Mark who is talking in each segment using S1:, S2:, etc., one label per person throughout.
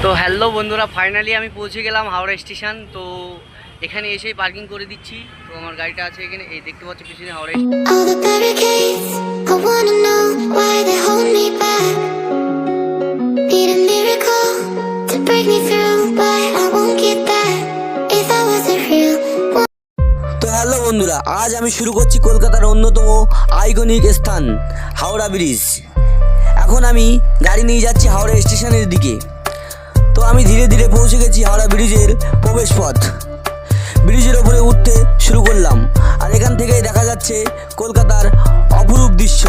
S1: তো হ্যালো বন্ধুরা, ফাইনালি আমি পৌঁছে গেলাম হাওড়া স্টেশন। তো এখানে এসেই পার্কিং করে দিচ্ছি। তো আমার গাড়িটা আছে এখানে, এই দেখতে পাচ্ছি পিছনে Howrah
S2: All the barricades, I wanna know why they hold me back. Need a miracle to break me through, but I won't get that if I wasn't real.
S3: তো হ্যালো বন্ধুরা, আজ আমি শুরু করছি কলকাতার অন্যতম আইকনিক স্থান হাওড়া ব্রিজ। এখন আমি গাড়ি নিয়ে যাচ্ছি হাওড়া স্টেশনের দিকে। তো আমি ধীরে ধীরে পৌঁছে গেছি হাওড়া ব্রিজের প্রবেশ পথ। ব্রিজের ওপরে উঠতে শুরু করলাম, আর এখান থেকেই দেখা যাচ্ছে কলকাতার অপরূপ দৃশ্য।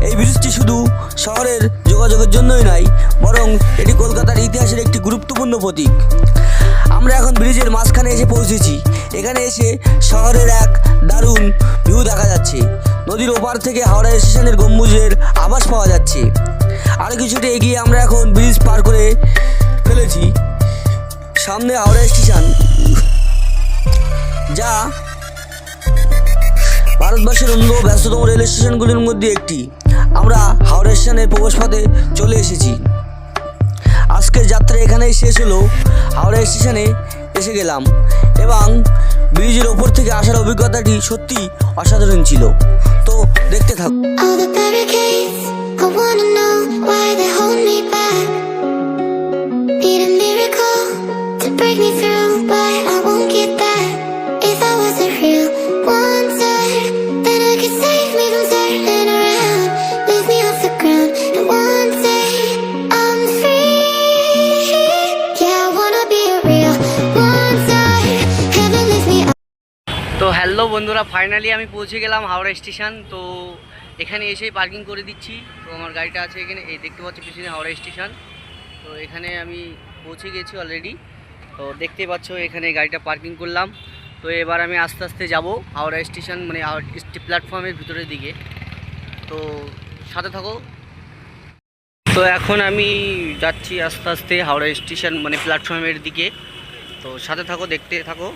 S3: এই ব্রিজটি শুধু শহরের যোগাযোগের জন্যই নয়, বরং এটি কলকাতার ইতিহাসের একটি গুরুত্বপূর্ণ প্রতীক। আমরা এখন ব্রিজের মাঝখানে এসে পৌঁছেছি। এখানে এসে শহরের এক দারুণ ভিউ দেখা যাচ্ছে। নদীর ওপার থেকে হাওড়া স্টেশনের গম্বুজের আভাস পাওয়া যাচ্ছে। আরও কিছুটা এগিয়ে আমরা এখন ব্রিজ পার করে ফেলেছি। সামনে হাওড়া স্টেশন, যা ভারতবর্ষের অন্য ব্যস্ততম রেল স্টেশনগুলির মধ্যে একটি। আমরা হাওড়া স্টেশনের প্রবেশপথে চলে এসেছি। আজকের যাত্রা এখানেই শেষ হলো। হাওড়া স্টেশনে এসে গেলাম এবং ব্রিজের ওপর থেকে আসার অভিজ্ঞতাটি সত্যি অসাধারণ ছিল। তো দেখতে থাকো।
S2: All the barricades, I wanna know why they hold me back. Need a miracle to break me through, but I won't get that if I wasn't real. One time, then I could save me from turning around, lift me off the ground, and one day I'm free. Yeah, I wanna be real. One time, heaven lift me up.
S1: তো hello বন্ধুরা, finally আমি পৌঁছে গেলাম Howrah station. তো এখানে এসেই parking করে দিচ্ছি। তো আমার গাড়িটা আছে এখানে, এই দেখতে পাচ্ছি পিছনে হাওড়া স্টেশন। তো এখানে আমি পৌঁছে গেছি অলরেডি। তো দেখতে পাচ্ছ এখানে গাড়িটা পার্কিং করলাম। তো এবার আমি আস্তে আস্তে যাব হাওড়া স্টেশন, মানে প্ল্যাটফর্মের ভিতরের দিকে। তো সাথে থাকো। তো এখন আমি যাচ্ছি আস্তে আস্তে হাওড়া স্টেশন মানে প্ল্যাটফর্মের দিকে। তো সাথে থাকো, দেখতে থাকো।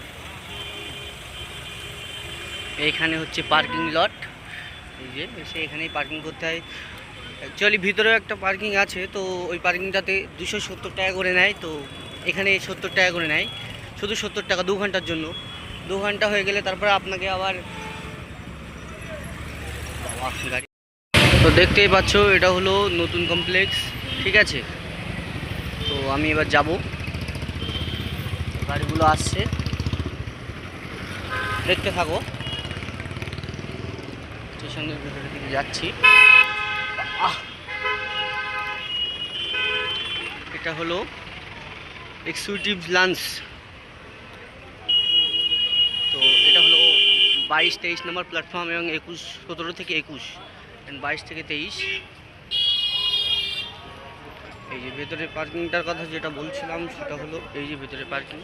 S1: এইখানে হচ্ছে পার্কিং লট। এই যে এসে এখানেই পার্কিং করতে হয়। অ্যাকচুয়ালি ভিতরেও একটা পার্কিং আছে, তো ওই পার্কিংটাতে 270 টাকা করে নেয়। তো এখানে 70 টাকা করে নেয়, শুধু 70 টাকা 2 ঘন্টার জন্য। 2 ঘন্টা হয়ে গেলে তারপরে আপনাকে আবার গাড়ি। তো দেখতেই পাচ্ছ এটা হলো নতুন কমপ্লেক্স, ঠিক আছে। তো আমি এবার যাব, গাড়িগুলো আসছে, দেখতে থাকো। স্টেশনের ভিতরের দিকে যাচ্ছি। এটা হলো এক্সিকিউটিভ লাঞ্চ। তো এটা হলো 22-23 নম্বর প্ল্যাটফর্ম এবং 17 থেকে 21 এবং 22 থেকে 23। এই যে ভেতরে পার্কিংটার কথা যেটা বলছিলাম সেটা হলো এই যে ভেতরে পার্কিং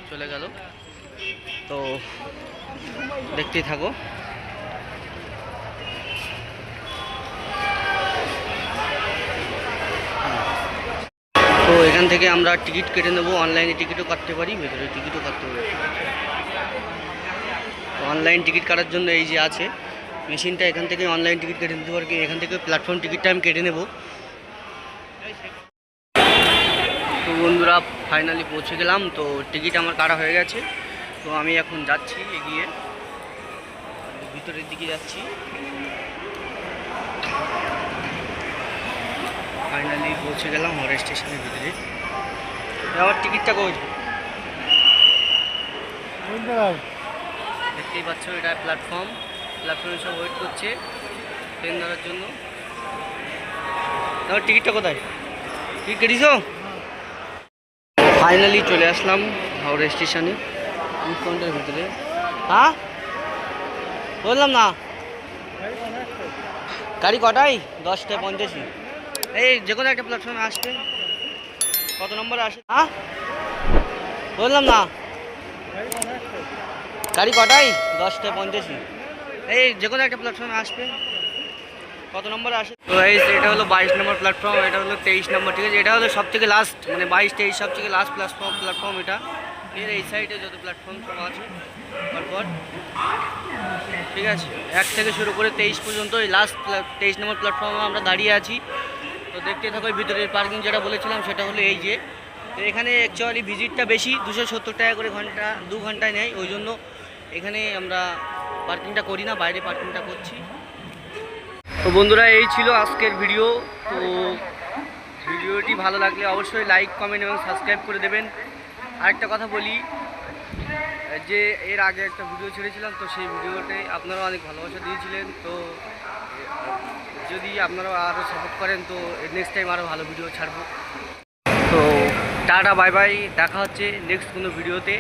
S1: চলে গেল। তো দেখতেই থাকো। তো এখান থেকে আমরা টিকিট কেটে নেবো। অনলাইনে টিকিটও কাটতে পারি, ভেতরে টিকিটও কাটতে পারি। তো অনলাইন টিকিট কাটার জন্য এই যে আছে মেশিনটা, এখান থেকে অনলাইন টিকিট কেটে নিতে পারি। এখান থেকে প্ল্যাটফর্ম টিকিটটা আমি কেটে নেব। তো বন্ধুরা, ফাইনালি পৌঁছে গেলাম। তো টিকিট আমার কাটা হয়ে গেছে। তো আমি এখন যাচ্ছি এগিয়ে ভিতরের দিকে যাচ্ছি। ফাইনালি পৌঁছে গেলাম হাওড়া স্টেশনের ভিতরে। আমার টিকিটটা কই? দেখতেই পাচ্ছ এটা প্ল্যাটফর্মে সব ওয়েট করছে ট্রেন ধরার জন্য। আমার টিকিটটা কোথায়? টিকিট কেটেছ? ফাইনালি চলে আসলাম হাওড়া স্টেশনে কাউন্টারের ভিতরে। হ্যাঁ বললাম না, গাড়ি কটায়? 10:50। এই যে কোনো একটা প্ল্যাটফর্মে আসবে। কত নম্বরে আসে? হ্যাঁ বললাম না, গাড়ি কটায়? 10:50। এই যে কোনো একটা প্ল্যাটফর্মে আসবে। কত নম্বরে আসে? তো এটা হলো 22 নম্বর প্ল্যাটফর্ম, এটা হলো 23 নম্বর, ঠিক আছে। এটা হলো সব থেকে লাস্ট, মানে 22-23 সব থেকে লাস্ট প্ল্যাটফর্ম এটা। এর এই সাইডে যত প্ল্যাটফর্ম সব আছে পরপর, ঠিক আছে। 1 থেকে শুরু করে 23 পর্যন্ত এই লাস্ট 23 নম্বর প্ল্যাটফর্মে আমরা দাঁড়িয়ে আছি। তো দেখতে থাকো। ভিতরের পার্কিং যেটা বলেছিলাম সেটা হলো এই যে তো এখানে অ্যাকচুয়ালি ভিজিটটা বেশি, 270 টাকা করে ঘন্টা, 2 ঘন্টায় নেয়। ওই জন্য এখানে আমরা পার্কিংটা করি না, বাইরে পার্কিংটা করছি। তো বন্ধুরা, এই ছিল আজকের ভিডিও। তো ভিডিওটি ভালো লাগলে অবশ্যই লাইক, কমেন্ট এবং সাবস্ক্রাইব করে দেবেন। আরেকটা কথা বলি, যে এর আগে একটা ভিডিও ছেড়েছিলাম, তো সেই ভিডিওতে আপনারা অনেক ভালোবাসা দিয়েছিলেন। তো যদি আপনারা আরও সাপোর্ট করেন তো নেক্সট টাইম আরও ভালো ভিডিও ছাড়বো। তো টাটা, বাই বাই, দেখা হচ্ছে নেক্সট কোনো ভিডিওতে।